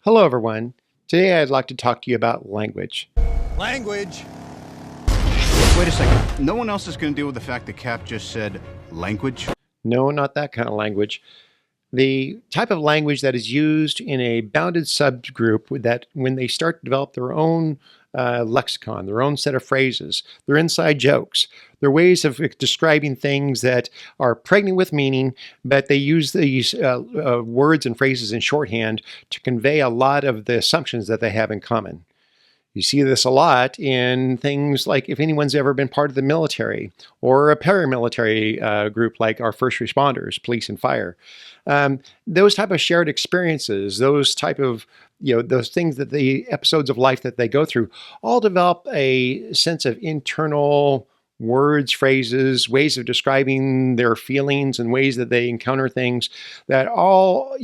Hello, everyone. Today I'd like to talk to you about language. Language. Wait a second. No one else is going to deal with the fact that Cap just said language? No, not that kind of language. The type of language that is used in a bounded subgroup that when they start to develop their own lexicon, their own set of phrases, their inside jokes, their ways of describing things that are pregnant with meaning, but they use these words and phrases in shorthand to convey a lot of the assumptions that they have in common. You see this a lot in things like if anyone's ever been part of the military or a paramilitary group like our first responders, police and fire. Those type of shared experiences, those type of, those things that the episodes of life that they go through all develop a sense of internal words, phrases, ways of describing their feelings and ways that they encounter things that all,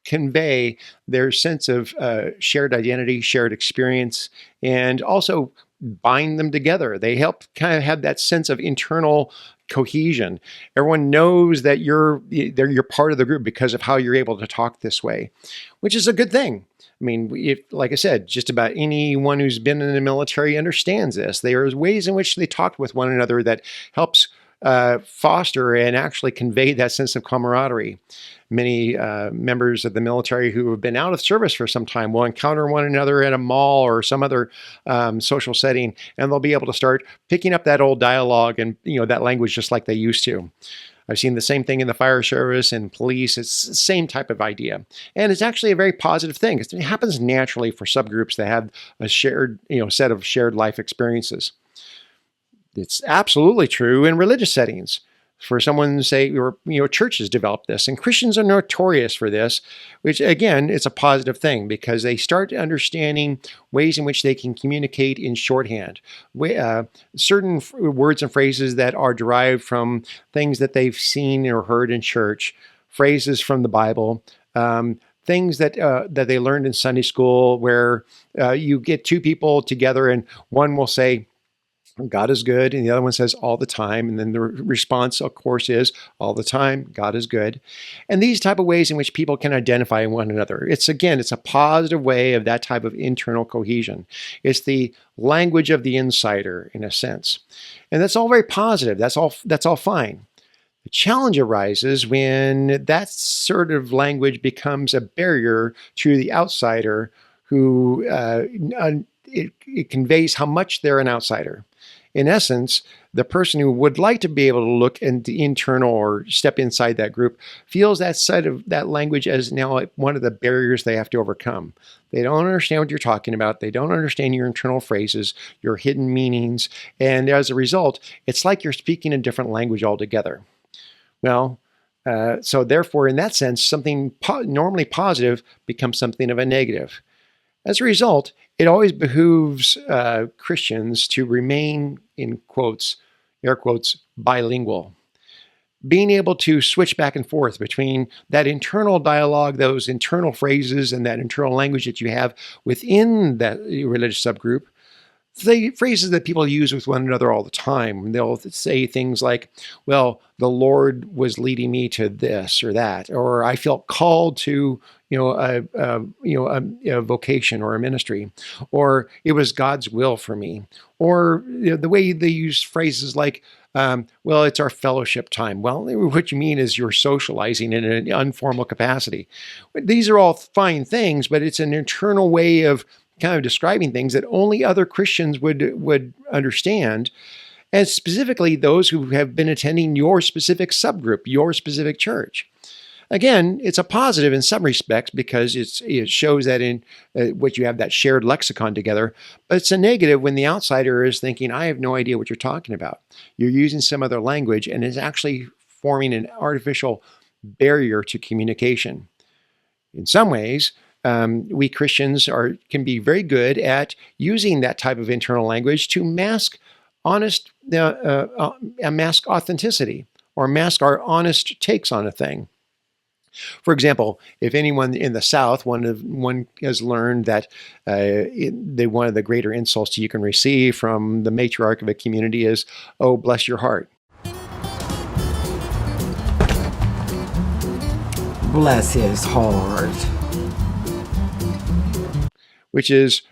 convey their sense of shared identity, shared experience, and also bind them together. They help kind of have that sense of internal cohesion. Everyone knows that you're part of the group because of how you're able to talk this way, which is a good thing. I mean, like I said, just about anyone who's been in the military understands this. There are ways in which they talk with one another that helps foster and actually convey that sense of camaraderie. Many members of the military who have been out of service for some time will encounter one another at a mall or some other social setting, and they'll be able to start picking up that old dialogue and that language just like they used to. I've seen the same thing in the fire service and police. It's the same type of idea. And it's actually a very positive thing. It happens naturally for subgroups that have a shared set of shared life experiences. It's absolutely true in religious settings. For someone to say, churches develop this, and Christians are notorious for this, which again, it's a positive thing because they start understanding ways in which they can communicate in shorthand. Certain words and phrases that are derived from things that they've seen or heard in church, phrases from the Bible, things that they learned in Sunday school, where you get two people together and one will say, God is good, and the other one says all the time, and then the response, of course, is all the time, God is good. And these type of ways in which people can identify one another. It's a positive way of that type of internal cohesion. It's the language of the insider, in a sense. And that's all very positive. That's all fine. The challenge arises when that sort of language becomes a barrier to the outsider who it conveys how much they're an outsider. In essence, the person who would like to be able to look into internal or step inside that group feels that side of that language as now one of the barriers they have to overcome. They don't understand what you're talking about. They don't understand your internal phrases, your hidden meanings. And as a result, it's like you're speaking a different language altogether. Well, so therefore, in that sense, something normally positive becomes something of a negative. As a result, it always behooves Christians to remain, in quotes, air quotes, bilingual. Being able to switch back and forth between that internal dialogue, those internal phrases, and that internal language that you have within that religious subgroup, the phrases that people use with one another all the time. They'll say things like, well, the Lord was leading me to this or that, or I felt called to, a vocation or a ministry, or it was God's will for me, or the way they use phrases like, well, it's our fellowship time. Well, what you mean is you're socializing in an informal capacity. These are all fine things, but it's an internal way of kind of describing things that only other Christians would understand, and specifically those who have been attending your specific subgroup, your specific church. Again, it's a positive in some respects because it shows that in what you have that shared lexicon together, but it's a negative when the outsider is thinking, I have no idea what you're talking about. You're using some other language and it's actually forming an artificial barrier to communication. In some ways, we Christians can be very good at using that type of internal language to mask mask authenticity or mask our honest takes on a thing. For example, if anyone in the South, one has learned that one of the greater insults you can receive from the matriarch of a community is, "Oh, bless your heart." Bless his heart. which is,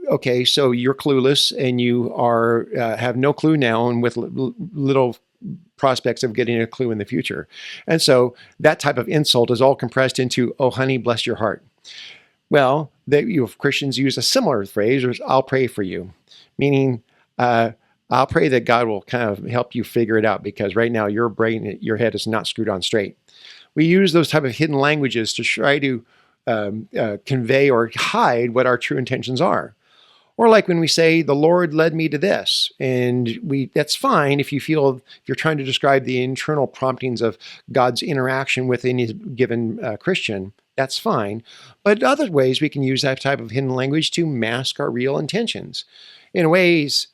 okay, so you're clueless and you are have no clue now, and with little prospects of getting a clue in the future. And so that type of insult is all compressed into, oh, honey, bless your heart. Well, Christians use a similar phrase, which I'll pray for you, meaning I'll pray that God will kind of help you figure it out, because right now your brain, your head is not screwed on straight. We use those type of hidden languages to try to convey or hide what our true intentions are. Or like when we say, the Lord led me to this, and that's fine if you're trying to describe the internal promptings of God's interaction with any given Christian, that's fine. But other ways we can use that type of hidden language to mask our real intentions. In ways,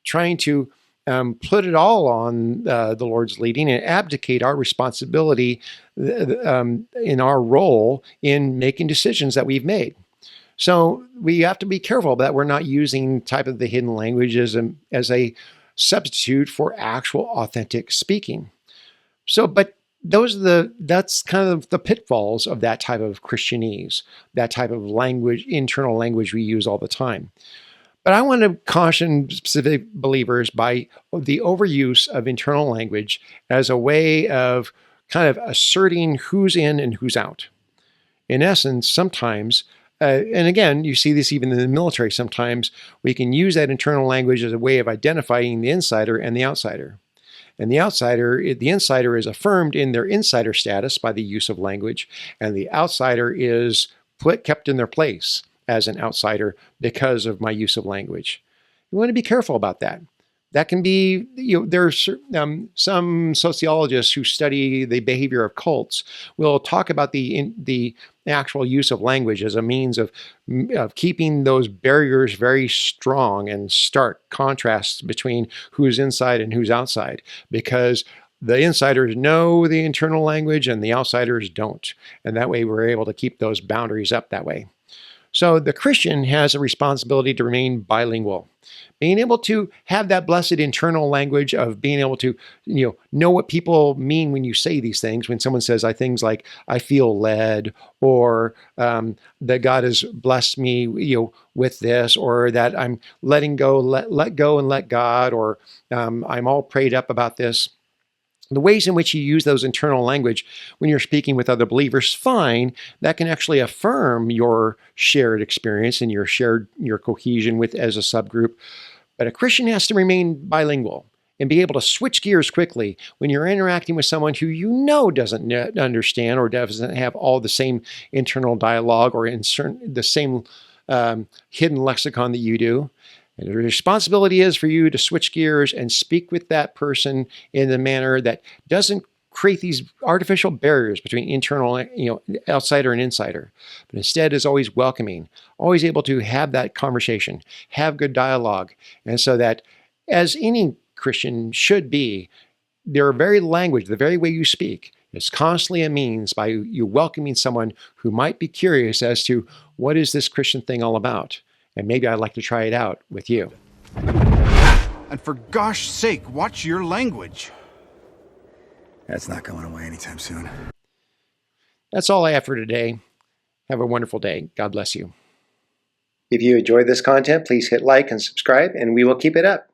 trying to put it all on the Lord's leading and abdicate our responsibility in our role in making decisions that we've made. So we have to be careful that we're not using type of the hidden language as a substitute for actual authentic speaking. So, but that's kind of the pitfalls of that type of Christianese, that type of language, internal language we use all the time. But I want to caution specific believers by the overuse of internal language as a way of kind of asserting who's in and who's out. In essence, sometimes, and again, you see this even in the military, sometimes we can use that internal language as a way of identifying the insider and the outsider. And the insider is affirmed in their insider status by the use of language, and the outsider is kept in their place as an outsider because of my use of language. You want to be careful about that. That can be, there's some sociologists who study the behavior of cults will talk about the actual use of language as a means of keeping those barriers very strong and stark contrasts between who's inside and who's outside, because the insiders know the internal language and the outsiders don't. And that way we're able to keep those boundaries up that way. So the Christian has a responsibility to remain bilingual, being able to have that blessed internal language of being able to, know what people mean when you say these things. When someone says things like, I feel led, or that God has blessed me, with this, or that I'm letting go, let go and let God, or I'm all prayed up about this. The ways in which you use those internal language when you're speaking with other believers, fine, that can actually affirm your shared experience and your cohesion as a subgroup. But a Christian has to remain bilingual and be able to switch gears quickly when you're interacting with someone who doesn't understand or doesn't have all the same internal dialogue or the same hidden lexicon that you do. And the responsibility is for you to switch gears and speak with that person in a manner that doesn't create these artificial barriers between internal, outsider and insider, but instead is always welcoming, always able to have that conversation, have good dialogue. And so that, as any Christian should be, their very language, the very way you speak, is constantly a means by you welcoming someone who might be curious as to, what is this Christian thing all about? And maybe I'd like to try it out with you. And for gosh sake, watch your language. That's not going away anytime soon. That's all I have for today. Have a wonderful day. God bless you. If you enjoyed this content, please hit like and subscribe, and we will keep it up.